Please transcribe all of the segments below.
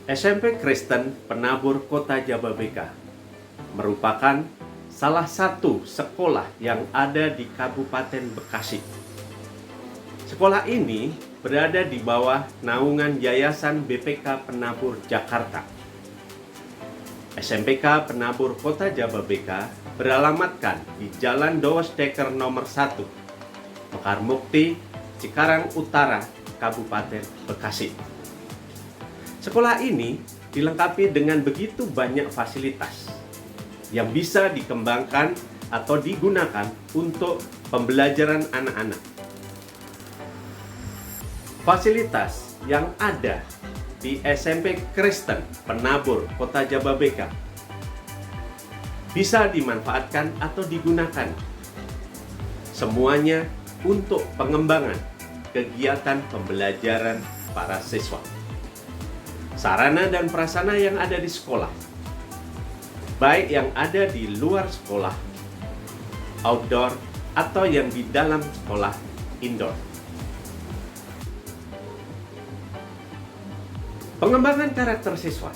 SMP Kristen Penabur Kota Jababeka merupakan salah satu sekolah yang ada di Kabupaten Bekasi. Sekolah ini berada di bawah naungan Yayasan BPK Penabur Jakarta. SMPK Penabur Kota Jababeka beralamatkan di Jalan Dowesdekker nomor 1, Mekarmukti, Cikarang Utara, Kabupaten Bekasi. Sekolah ini dilengkapi dengan begitu banyak fasilitas yang bisa dikembangkan atau digunakan untuk pembelajaran anak-anak. Fasilitas yang ada di SMP Kristen Penabur Kota Jababeka bisa dimanfaatkan atau digunakan semuanya untuk pengembangan kegiatan pembelajaran para siswa. Sarana dan prasarana yang ada di sekolah, baik yang ada di luar sekolah, outdoor, atau yang di dalam sekolah, indoor. Pengembangan karakter siswa.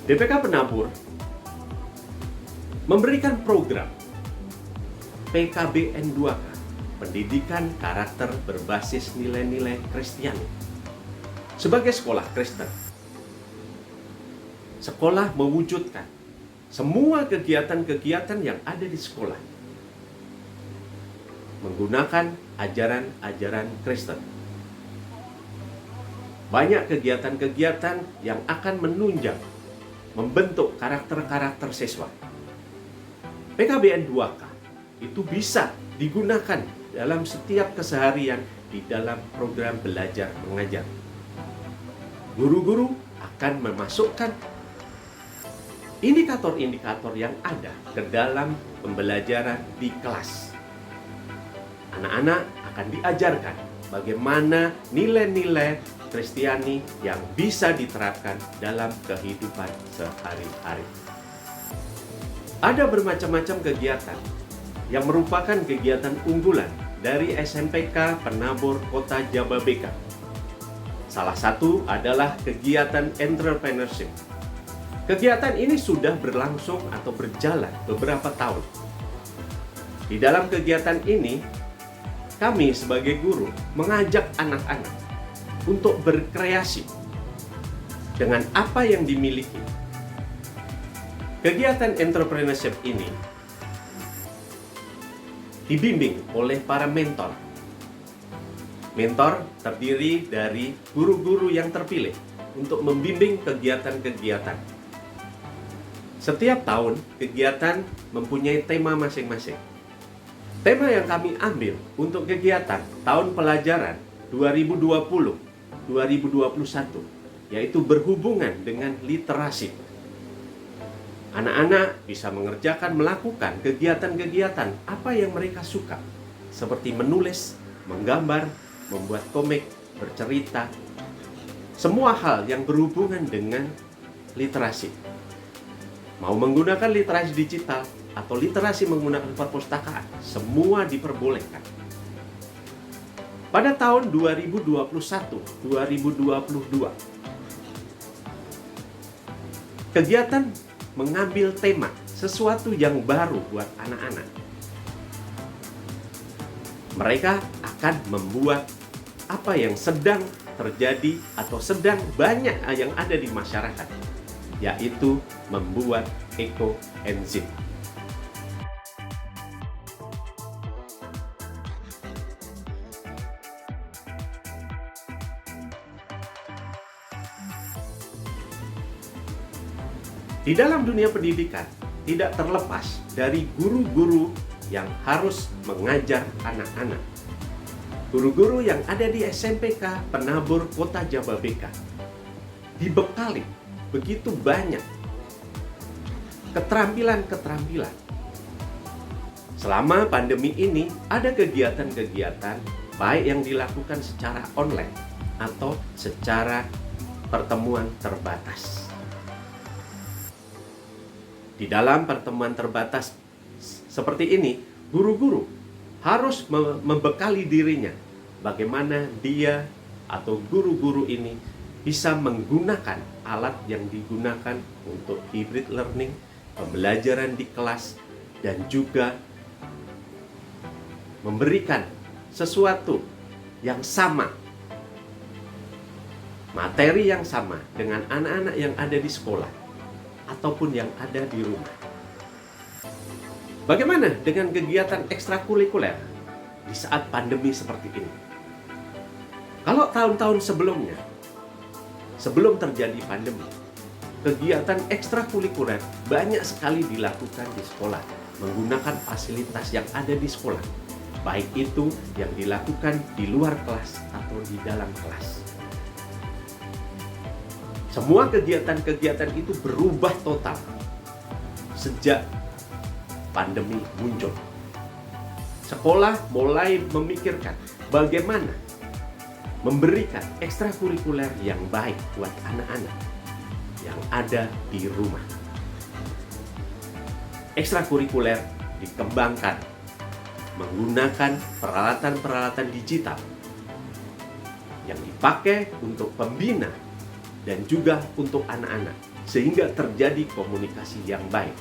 BPK Penabur memberikan program PKBN 2K, Pendidikan Karakter Berbasis Nilai-Nilai Kristiani. Sebagai sekolah Kristen, sekolah mewujudkan semua kegiatan-kegiatan yang ada di sekolah menggunakan ajaran-ajaran Kristen. Banyak kegiatan-kegiatan yang akan menunjang, membentuk karakter-karakter siswa. PKBN 2K itu bisa digunakan dalam setiap keseharian di dalam program belajar mengajar. Guru-guru akan memasukkan indikator-indikator yang ada ke dalam pembelajaran di kelas. Anak-anak akan diajarkan bagaimana nilai-nilai Kristiani yang bisa diterapkan dalam kehidupan sehari-hari. Ada bermacam-macam kegiatan yang merupakan kegiatan unggulan dari SMPK Penabur Kota Jababeka. Salah satu adalah kegiatan entrepreneurship. Kegiatan ini sudah berlangsung atau berjalan beberapa tahun. Di dalam kegiatan ini, kami sebagai guru mengajak anak-anak untuk berkreasi dengan apa yang dimiliki. Kegiatan entrepreneurship ini dibimbing oleh para mentor. Mentor terdiri dari guru-guru yang terpilih untuk membimbing kegiatan-kegiatan. Setiap tahun, kegiatan mempunyai tema masing-masing. Tema yang kami ambil untuk kegiatan tahun pelajaran 2020-2021 yaitu berhubungan dengan literasi. Anak-anak bisa melakukan kegiatan-kegiatan apa yang mereka suka, seperti menulis, menggambar, membuat komik, bercerita, semua hal yang berhubungan dengan literasi. Mau menggunakan literasi digital atau literasi menggunakan perpustakaan, semua diperbolehkan. Pada tahun 2021-2022, kegiatan mengambil tema sesuatu yang baru buat anak-anak. Mereka akan membuat apa yang sedang terjadi atau sedang banyak yang ada di masyarakat, yaitu membuat ekoenzim. Di dalam dunia pendidikan, tidak terlepas dari guru-guru yang harus mengajar anak-anak. Guru-guru yang ada di SMPK Penabur Kota Jababeka dibekali begitu banyak keterampilan-keterampilan. Selama pandemi ini ada kegiatan-kegiatan baik yang dilakukan secara online atau secara pertemuan terbatas. Di dalam pertemuan terbatas seperti ini, Guru-guru harus membekali dirinya bagaimana dia atau guru-guru ini bisa menggunakan alat yang digunakan untuk hybrid learning, pembelajaran di kelas, dan juga memberikan sesuatu yang sama, materi yang sama dengan anak-anak yang ada di sekolah ataupun yang ada di rumah. Bagaimana dengan kegiatan ekstrakurikuler di saat pandemi seperti ini? Kalau tahun-tahun sebelumnya, sebelum terjadi pandemi, kegiatan ekstrakurikuler banyak sekali dilakukan di sekolah menggunakan fasilitas yang ada di sekolah, baik itu yang dilakukan di luar kelas atau di dalam kelas. Semua kegiatan-kegiatan itu berubah total sejak pandemi muncul. Sekolah mulai memikirkan bagaimana memberikan ekstrakurikuler yang baik buat anak-anak yang ada di rumah. Ekstrakurikuler dikembangkan menggunakan peralatan-peralatan digital yang dipakai untuk pembina dan juga untuk anak-anak, sehingga terjadi komunikasi yang baik.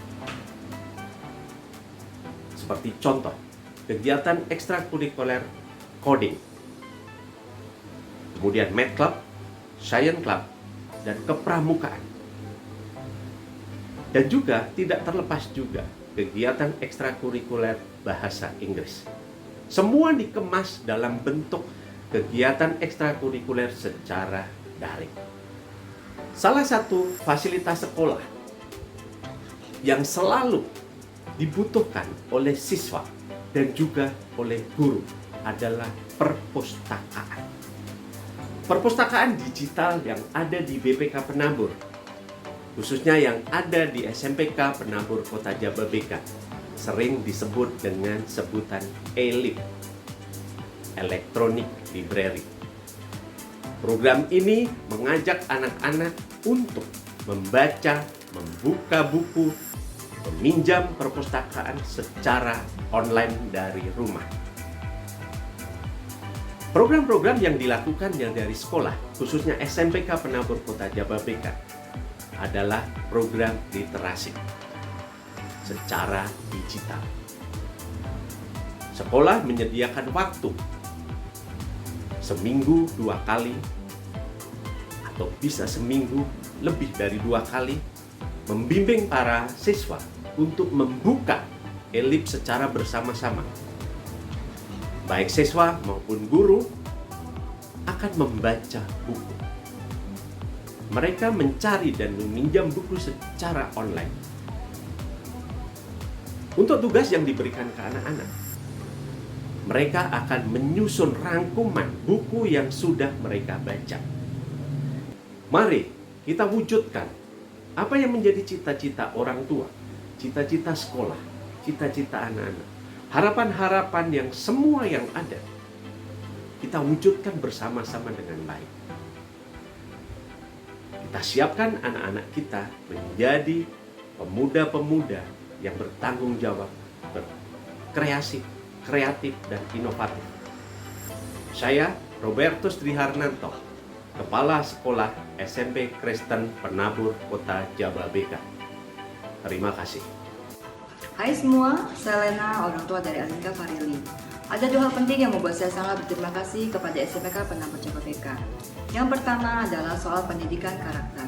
Seperti contoh, kegiatan ekstrakurikuler coding, kemudian math club, science club, dan kepramukaan. Dan juga tidak terlepas juga kegiatan ekstrakurikuler bahasa Inggris. Semua dikemas dalam bentuk kegiatan ekstrakurikuler secara daring. Salah satu fasilitas sekolah yang selalu dibutuhkan oleh siswa dan juga oleh guru adalah perpustakaan. Perpustakaan digital yang ada di BPK Penabur, khususnya yang ada di SMPK Penabur Kota Jababeka, sering disebut dengan sebutan ELIB, Electronic Library. Program ini mengajak anak-anak untuk membaca, membuka buku, meminjam perpustakaan secara online dari rumah. Program-program yang dilakukan yang dari sekolah, khususnya SMPK Penabur Kota Jababeka, adalah program literasi secara digital. Sekolah menyediakan waktu seminggu 2 kali atau bisa seminggu lebih dari 2 kali membimbing para siswa untuk membuka ELIB secara bersama-sama. Baik siswa maupun guru akan membaca buku. Mereka mencari dan meminjam buku secara online. Untuk tugas yang diberikan ke anak-anak, mereka akan menyusun rangkuman buku yang sudah mereka baca. Mari kita wujudkan apa yang menjadi cita-cita orang tua, cita-cita sekolah, cita-cita anak-anak. Harapan-harapan yang semua yang ada, kita wujudkan bersama-sama dengan baik. Kita siapkan anak-anak kita menjadi pemuda-pemuda yang bertanggung jawab, berkreasi, kreatif, dan inovatif. Saya, Robertus Triharnanto, Kepala Sekolah SMP Kristen Penabur Kota Jababeka. Terima kasih. Hai semua, saya Lena, orang tua dari Alinka Farili. Ada 2 hal penting yang membuat saya sangat berterima kasih kepada SMPK Penabur Jababeka. Yang pertama adalah soal pendidikan karakter.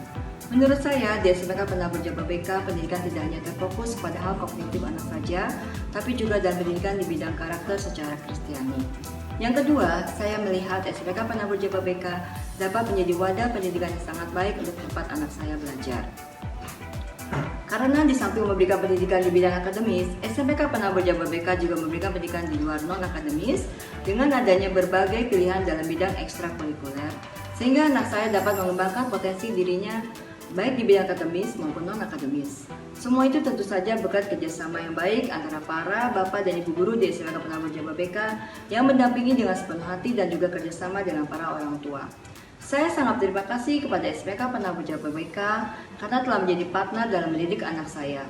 Menurut saya, di SMPK Penabur Jababeka, pendidikan tidak hanya terfokus pada hal kognitif anak saja, tapi juga dalam pendidikan di bidang karakter secara Kristiani. Yang kedua, saya melihat SMPK Penabur Jababeka dapat menjadi wadah pendidikan yang sangat baik untuk tempat anak saya belajar. Karena di samping memberikan pendidikan di bidang akademis, SMPK Penabur Jababeka juga memberikan pendidikan di luar non-akademis dengan adanya berbagai pilihan dalam bidang ekstrakurikuler, sehingga anak saya dapat mengembangkan potensi dirinya baik di bidang akademis maupun non-akademis. Semua itu tentu saja berkat kerjasama yang baik antara para bapak dan ibu guru di SMPK Penabur Jababeka yang mendampingi dengan sepenuh hati dan juga kerjasama dengan para orang tua. Saya sangat terima kasih kepada SMPK Penabur Jababeka karena telah menjadi partner dalam mendidik anak saya.